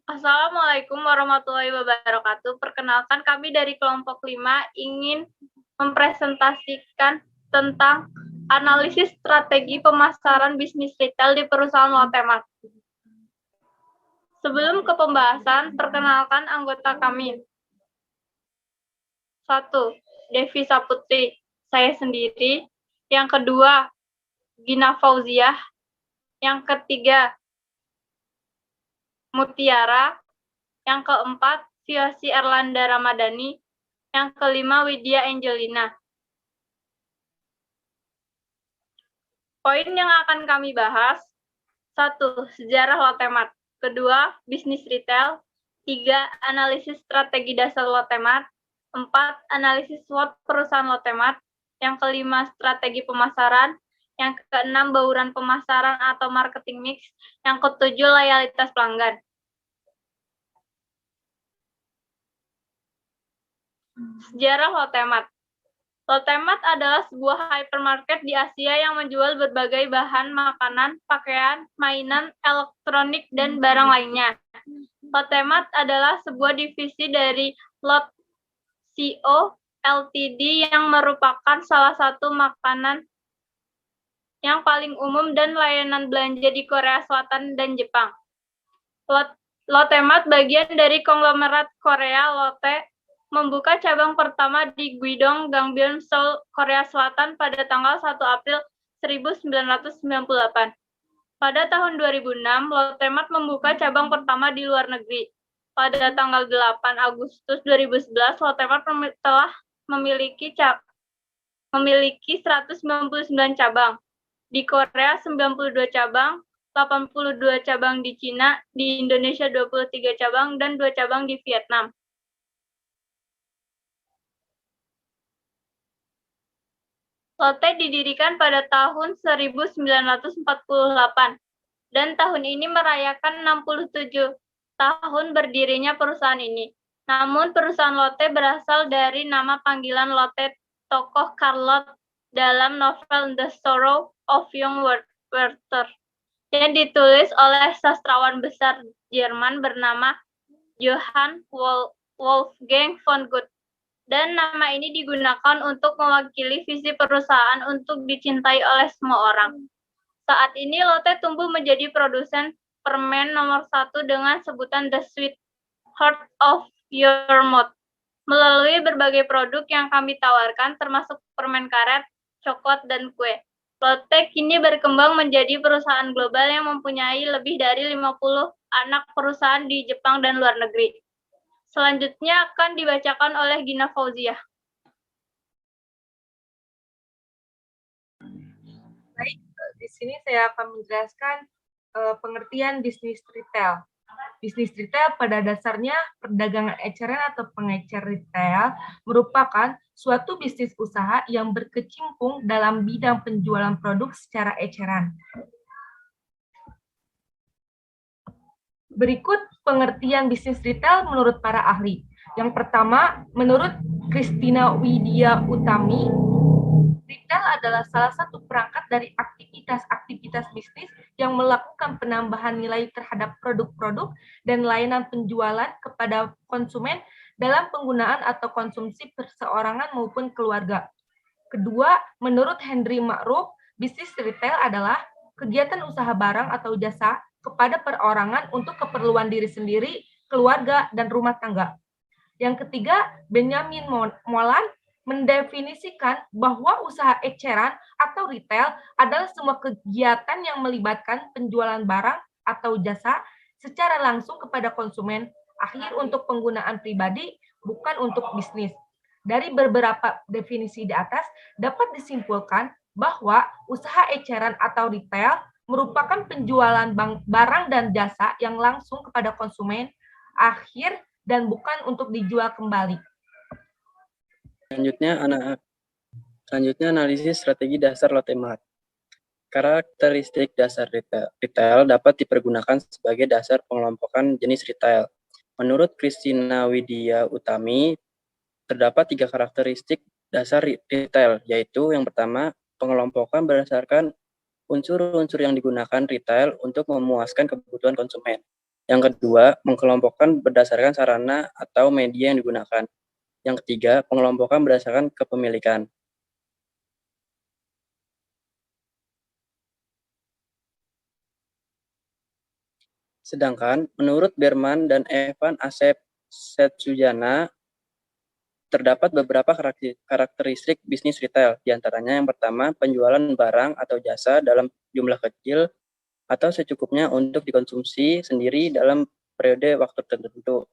Assalamualaikum warahmatullahi wabarakatuh. Perkenalkan kami dari kelompok 5 ingin mempresentasikan tentang analisis strategi pemasaran bisnis retail di perusahaan Lotte-Mart. Sebelum ke pembahasan, perkenalkan anggota kami. 1. Devi Saputri, saya sendiri. Yang kedua, Gina Fauziah. Yang ketiga, Mutiara. Yang keempat, Fiyosi Erlanda Ramadhani. Yang kelima, Widya Angelina. Poin yang akan kami bahas: 1. Sejarah Lotte-Mart. 2. Bisnis retail. 3. Analisis strategi dasar Lotte-Mart. 4. Analisis SWOT perusahaan Lotte-Mart. Yang kelima, strategi pemasaran. Yang keenam, bauran pemasaran atau marketing mix. Yang ketujuh, loyalitas pelanggan. Sejarah Lotte-Mart. Lotte-Mart adalah sebuah hypermarket di Asia yang menjual berbagai bahan makanan, pakaian, mainan, elektronik, dan barang lainnya. Lotte-Mart adalah sebuah divisi dari Lotte Co. Ltd. yang merupakan salah satu makanan yang paling umum dan layanan belanja di Korea Selatan dan Jepang. Lotte-Mart, bagian dari konglomerat Korea Lotte, membuka cabang pertama di Guidong, Gangbyon, Seoul, Korea Selatan pada tanggal 1 April 1998. Pada tahun 2006, Lotte-Mart membuka cabang pertama di luar negeri. Pada tanggal 8 Agustus 2011, Lotte-Mart telah memiliki 199 cabang. Di Korea 92 cabang, 82 cabang di Cina, di Indonesia 23 cabang, dan 2 cabang di Vietnam. Lotte didirikan pada tahun 1948 dan tahun ini merayakan 67 tahun berdirinya perusahaan ini. Namun perusahaan Lotte berasal dari nama panggilan Lotte tokoh Charlotte dalam novel The Sorrow of Young Werther yang ditulis oleh sastrawan besar Jerman bernama Johann Wolfgang von Goethe. Dan nama ini digunakan untuk mewakili visi perusahaan untuk dicintai oleh semua orang. Saat ini Lotte tumbuh menjadi produsen permen nomor 1 dengan sebutan The Sweet Heart of Your Mouth. Melalui berbagai produk yang kami tawarkan, termasuk permen karet, coklat, dan kue. Lotte kini berkembang menjadi perusahaan global yang mempunyai lebih dari 50 anak perusahaan di Jepang dan luar negeri. Selanjutnya akan dibacakan oleh Gina Fauziah. Baik, di sini saya akan menjelaskan pengertian bisnis retail. Bisnis retail pada dasarnya perdagangan eceran atau pengecer retail merupakan suatu bisnis usaha yang berkecimpung dalam bidang penjualan produk secara eceran. Berikut pengertian bisnis retail menurut para ahli. Yang pertama, menurut Christina Widya Utami, retail adalah salah satu perangkat dari aktivitas-aktivitas bisnis yang melakukan penambahan nilai terhadap produk-produk dan layanan penjualan kepada konsumen dalam penggunaan atau konsumsi perseorangan maupun keluarga. Kedua, menurut Henry Ma'ruf, bisnis retail adalah kegiatan usaha barang atau jasa kepada perorangan untuk keperluan diri sendiri, keluarga, dan rumah tangga. Yang ketiga, Benjamin Molan mendefinisikan bahwa usaha eceran atau retail adalah semua kegiatan yang melibatkan penjualan barang atau jasa secara langsung kepada konsumen akhir untuk penggunaan pribadi, bukan untuk bisnis. Dari beberapa definisi di atas, dapat disimpulkan bahwa usaha eceran atau retail merupakan penjualan barang dan jasa yang langsung kepada konsumen akhir dan bukan untuk dijual kembali. Selanjutnya analisis strategi dasar Lotte-Mart. Karakteristik dasar retail dapat dipergunakan sebagai dasar pengelompokan jenis retail. Menurut Christina Widya Utami, terdapat 3 karakteristik dasar retail, yaitu yang pertama, pengelompokan berdasarkan unsur-unsur yang digunakan retail untuk memuaskan kebutuhan konsumen. Yang kedua, mengelompokkan berdasarkan sarana atau media yang digunakan. Yang ketiga, pengelompokan berdasarkan kepemilikan. Sedangkan menurut Berman dan Evan Asep Setsujana, terdapat beberapa karakteristik bisnis retail. Di antaranya yang pertama, penjualan barang atau jasa dalam jumlah kecil atau secukupnya untuk dikonsumsi sendiri dalam periode waktu tertentu.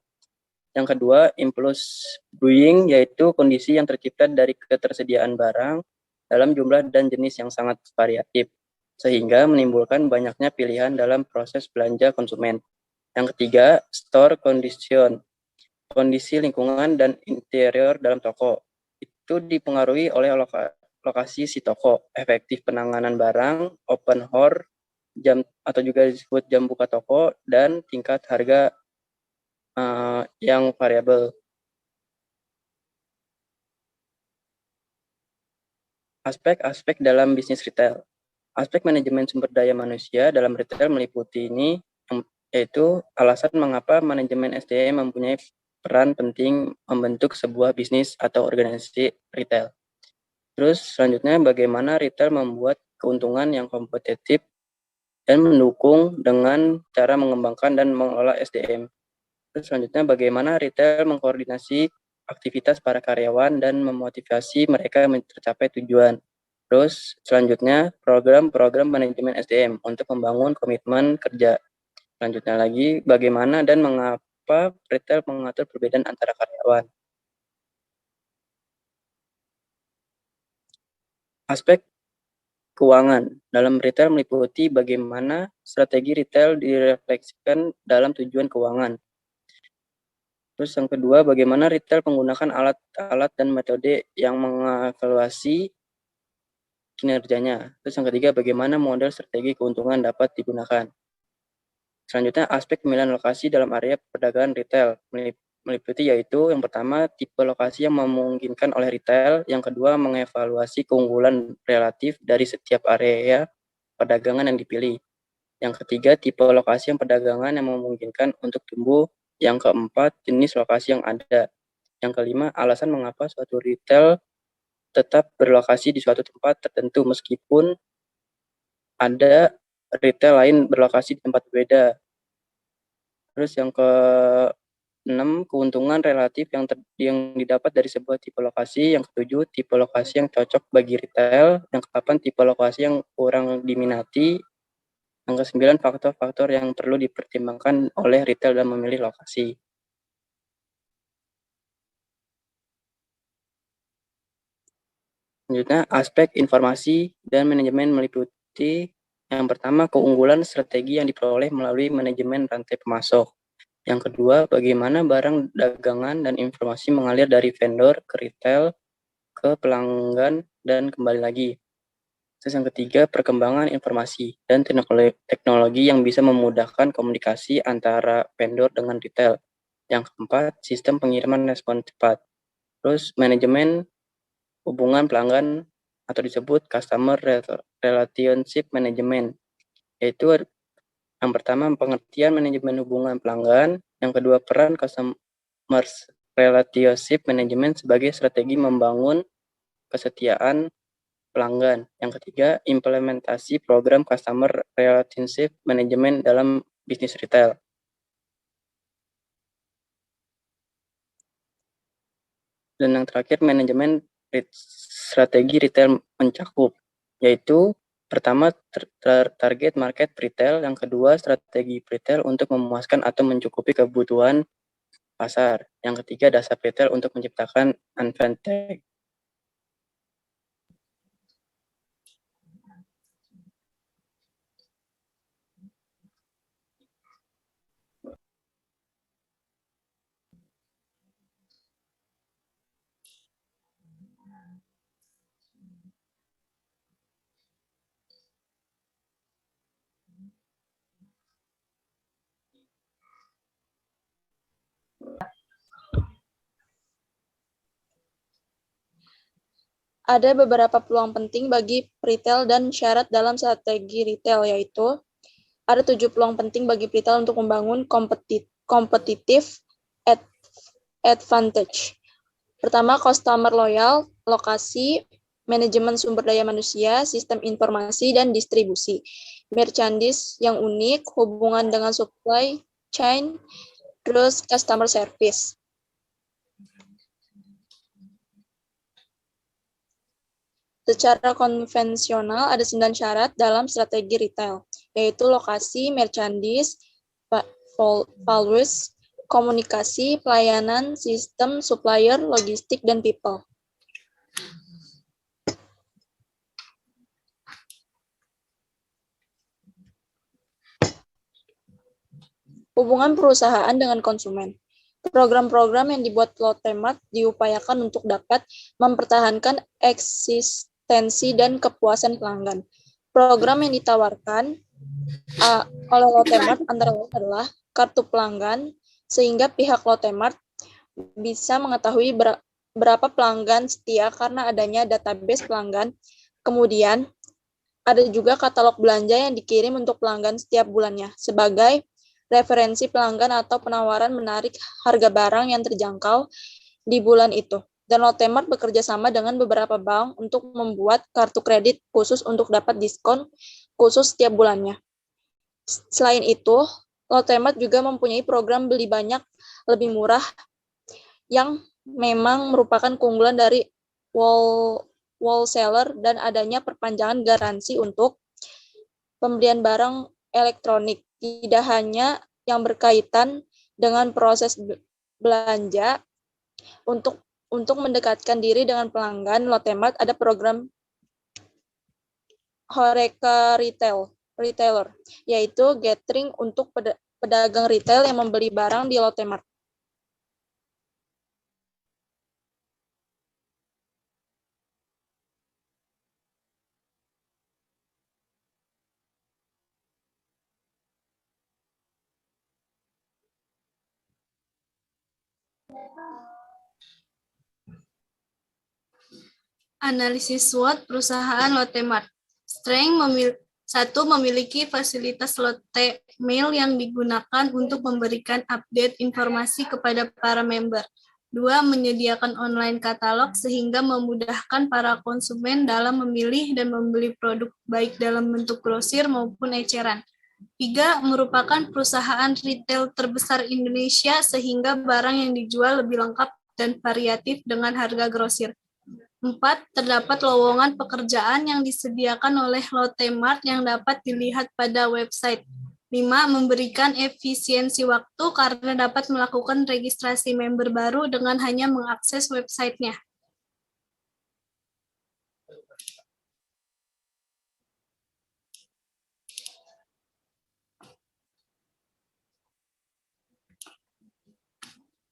Yang kedua, impulse buying, yaitu kondisi yang tercipta dari ketersediaan barang dalam jumlah dan jenis yang sangat variatif, sehingga menimbulkan banyaknya pilihan dalam proses belanja konsumen. Yang ketiga, store condition, kondisi lingkungan dan interior dalam toko. Itu dipengaruhi oleh lokasi si toko, efektif penanganan barang, open hour, jam atau juga disebut jam buka toko, dan tingkat harga yang variabel. Aspek-aspek dalam bisnis retail. Aspek manajemen sumber daya manusia dalam retail meliputi ini, yaitu alasan mengapa manajemen SDM mempunyai peran penting membentuk sebuah bisnis atau organisasi retail. Terus selanjutnya bagaimana retail membuat keuntungan yang kompetitif dan mendukung dengan cara mengembangkan dan mengelola SDM. Terus selanjutnya bagaimana retail mengkoordinasi aktivitas para karyawan dan memotivasi mereka mencapai tujuan. Terus selanjutnya program-program manajemen SDM untuk membangun komitmen kerja. Selanjutnya lagi bagaimana dan mengapa retail mengatur perbedaan antara karyawan. Aspek keuangan dalam retail meliputi bagaimana strategi retail direfleksikan dalam tujuan keuangan. Terus yang kedua, bagaimana retail menggunakan alat-alat dan metode yang mengevaluasi kinerjanya. Terus yang ketiga, bagaimana model strategi keuntungan dapat digunakan. Selanjutnya, aspek pemilihan lokasi dalam area perdagangan retail meliputi yaitu yang pertama, tipe lokasi yang memungkinkan oleh retail. Yang kedua, mengevaluasi keunggulan relatif dari setiap area perdagangan yang dipilih. Yang ketiga, tipe lokasi yang perdagangan yang memungkinkan untuk tumbuh. Yang keempat, jenis lokasi yang ada. Yang kelima, alasan mengapa suatu retail tetap berlokasi di suatu tempat tertentu meskipun ada retail lain berlokasi di tempat berbeda. Terus yang keenam, keuntungan relatif yang didapat dari sebuah tipe lokasi. Yang ketujuh, tipe lokasi yang cocok bagi retail. Yang kedelapan, tipe lokasi yang kurang diminati. Yang kesembilan, faktor-faktor yang perlu dipertimbangkan oleh retail dalam memilih lokasi. Selanjutnya, aspek informasi dan manajemen meliputi yang pertama, keunggulan strategi yang diperoleh melalui manajemen rantai pemasok. Yang kedua, bagaimana barang dagangan dan informasi mengalir dari vendor ke retail, ke pelanggan, dan kembali lagi. Terus yang ketiga, perkembangan informasi dan teknologi yang bisa memudahkan komunikasi antara vendor dengan retail. Yang keempat, sistem pengiriman respon cepat. Terus manajemen hubungan pelanggan atau disebut customer relationship management, yaitu yang pertama pengertian manajemen hubungan pelanggan, yang kedua peran customer relationship management sebagai strategi membangun kesetiaan pelanggan, yang ketiga implementasi program customer relationship management dalam bisnis retail. Dan yang terakhir, manajemen strategi retail mencakup, yaitu pertama target market retail, yang kedua strategi retail untuk memuaskan atau mencukupi kebutuhan pasar, yang ketiga dasar retail untuk menciptakan advantage. Ada beberapa peluang penting bagi retail dan syarat dalam strategi retail, yaitu Ada 7 peluang penting bagi retail untuk membangun competitive advantage. Pertama, customer loyal, lokasi, manajemen sumber daya manusia, sistem informasi, dan distribusi. Merchandise yang unik, hubungan dengan supply chain, terus customer service. Secara konvensional, ada 9 syarat dalam strategi retail, yaitu lokasi, merchandise, values, komunikasi, pelayanan, sistem, supplier, logistik, dan people. Hubungan perusahaan dengan konsumen. Program-program yang dibuat Lotte Mart diupayakan untuk dapat mempertahankan eksistensi dan kepuasan pelanggan. Program yang ditawarkan oleh Lotte Mart antara lain adalah kartu pelanggan, sehingga pihak Lotte Mart bisa mengetahui berapa pelanggan setia karena adanya database pelanggan. Kemudian, ada juga katalog belanja yang dikirim untuk pelanggan setiap bulannya sebagai referensi pelanggan atau penawaran menarik harga barang yang terjangkau di bulan itu. Dan Lotte Mart bekerja sama dengan beberapa bank untuk membuat kartu kredit khusus untuk dapat diskon khusus setiap bulannya. Selain itu, Lotte Mart juga mempunyai program beli banyak lebih murah yang memang merupakan keunggulan dari wholesaler dan adanya perpanjangan garansi untuk pembelian barang elektronik. Tidak hanya yang berkaitan dengan proses belanja, untuk mendekatkan diri dengan pelanggan, Lotte Mart ada program Horeca Retailer, yaitu gathering untuk pedagang retail yang membeli barang di Lotte Mart. Analisis SWOT perusahaan Lotte Mart. Strength memiliki fasilitas Lotte Mail yang digunakan untuk memberikan update informasi kepada para member. 2. Menyediakan online katalog sehingga memudahkan para konsumen dalam memilih dan membeli produk baik dalam bentuk grosir maupun eceran. 3. Merupakan perusahaan retail terbesar Indonesia sehingga barang yang dijual lebih lengkap dan variatif dengan harga grosir. 4. Terdapat lowongan pekerjaan yang disediakan oleh Lotte Mart yang dapat dilihat pada website. 5. Memberikan efisiensi waktu karena dapat melakukan registrasi member baru dengan hanya mengakses website-nya.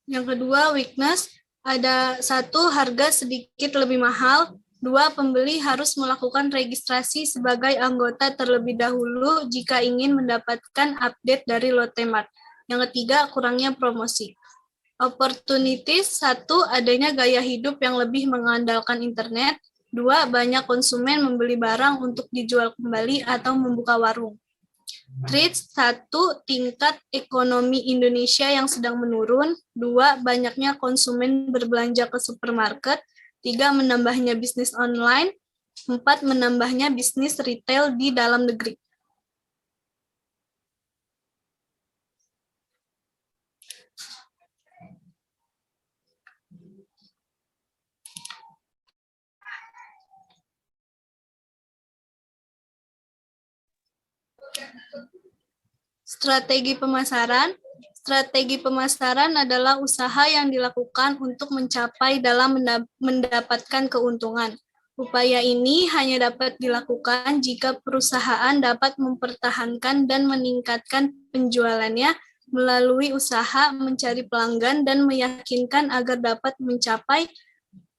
Yang kedua, weakness. Ada 1, harga sedikit lebih mahal. 2, pembeli harus melakukan registrasi sebagai anggota terlebih dahulu jika ingin mendapatkan update dari Lotte Mart. Yang ketiga, kurangnya promosi. Opportunities. 1, adanya gaya hidup yang lebih mengandalkan internet. 2, banyak konsumen membeli barang untuk dijual kembali atau membuka warung. Threats. 1, tingkat ekonomi Indonesia yang sedang menurun. 2, banyaknya konsumen berbelanja ke supermarket. 3, menambahnya bisnis online. 4, menambahnya bisnis retail di dalam negeri. Strategi pemasaran. Strategi pemasaran adalah usaha yang dilakukan untuk mencapai dalam mendapatkan keuntungan. Upaya ini hanya dapat dilakukan jika perusahaan dapat mempertahankan dan meningkatkan penjualannya melalui usaha mencari pelanggan dan meyakinkan agar dapat mencapai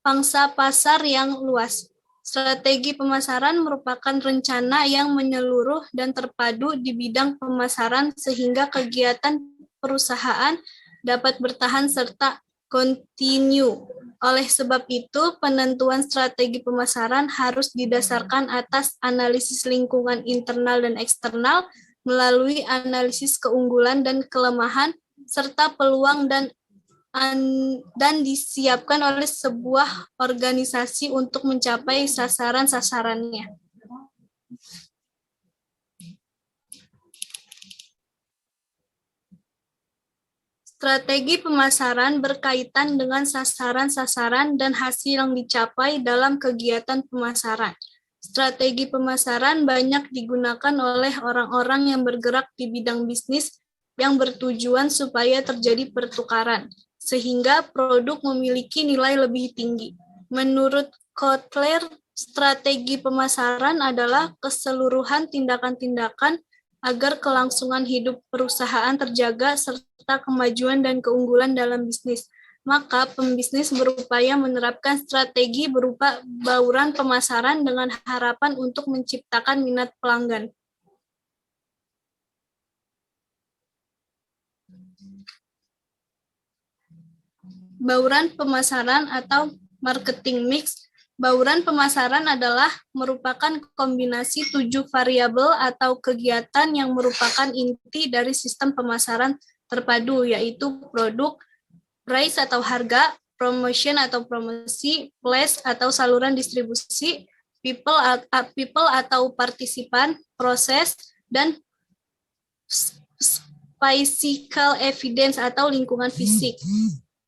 pangsa pasar yang luas. Strategi pemasaran merupakan rencana yang menyeluruh dan terpadu di bidang pemasaran sehingga kegiatan perusahaan dapat bertahan serta kontinu. Oleh sebab itu, penentuan strategi pemasaran harus didasarkan atas analisis lingkungan internal dan eksternal melalui analisis keunggulan dan kelemahan serta peluang dan disiapkan oleh sebuah organisasi untuk mencapai sasaran-sasarannya. Strategi pemasaran berkaitan dengan sasaran-sasaran dan hasil yang dicapai dalam kegiatan pemasaran. Strategi pemasaran banyak digunakan oleh orang-orang yang bergerak di bidang bisnis yang bertujuan supaya terjadi pertukaran, sehingga produk memiliki nilai lebih tinggi. Menurut Kotler, strategi pemasaran adalah keseluruhan tindakan-tindakan agar kelangsungan hidup perusahaan terjaga serta kemajuan dan keunggulan dalam bisnis. Maka pembisnis berupaya menerapkan strategi berupa bauran pemasaran dengan harapan untuk menciptakan minat pelanggan. Bauran pemasaran atau marketing mix. Bauran pemasaran adalah merupakan kombinasi 7 variabel atau kegiatan yang merupakan inti dari sistem pemasaran terpadu, yaitu produk, price atau harga, promotion atau promosi, place atau saluran distribusi, people atau partisipan, proses, dan physical evidence atau lingkungan fisik.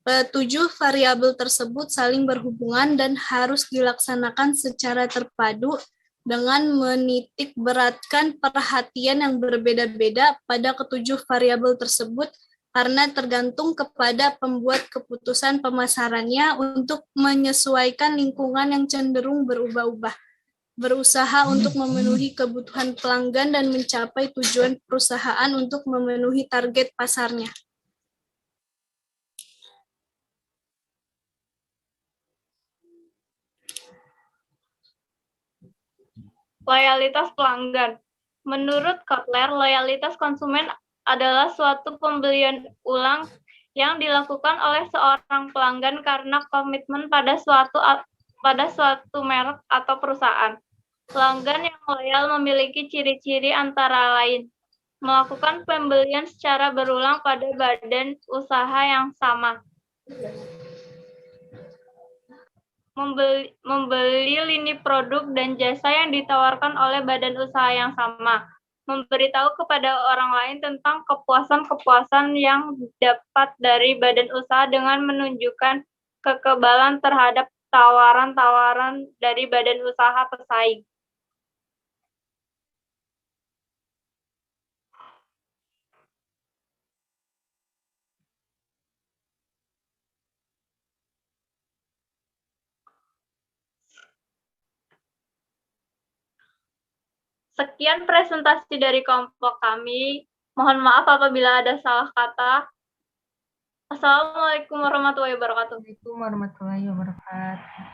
7 variabel tersebut saling berhubungan dan harus dilaksanakan secara terpadu dengan menitik beratkan perhatian yang berbeda-beda pada ketujuh variabel tersebut karena tergantung kepada pembuat keputusan pemasarannya untuk menyesuaikan lingkungan yang cenderung berubah-ubah, berusaha untuk memenuhi kebutuhan pelanggan dan mencapai tujuan perusahaan untuk memenuhi target pasarnya. Loyalitas pelanggan. Menurut Kotler, loyalitas konsumen adalah suatu pembelian ulang yang dilakukan oleh seorang pelanggan karena komitmen pada suatu merek atau perusahaan. Pelanggan yang loyal memiliki ciri-ciri antara lain melakukan pembelian secara berulang pada badan usaha yang sama, membeli lini produk dan jasa yang ditawarkan oleh badan usaha yang sama, memberitahu kepada orang lain tentang kepuasan-kepuasan yang dapat dari badan usaha dengan menunjukkan kekebalan terhadap tawaran-tawaran dari badan usaha pesaing. Sekian presentasi dari kelompok kami. Mohon maaf apabila ada salah kata. Assalamualaikum warahmatullahi wabarakatuh. Assalamualaikum warahmatullahi wabarakatuh.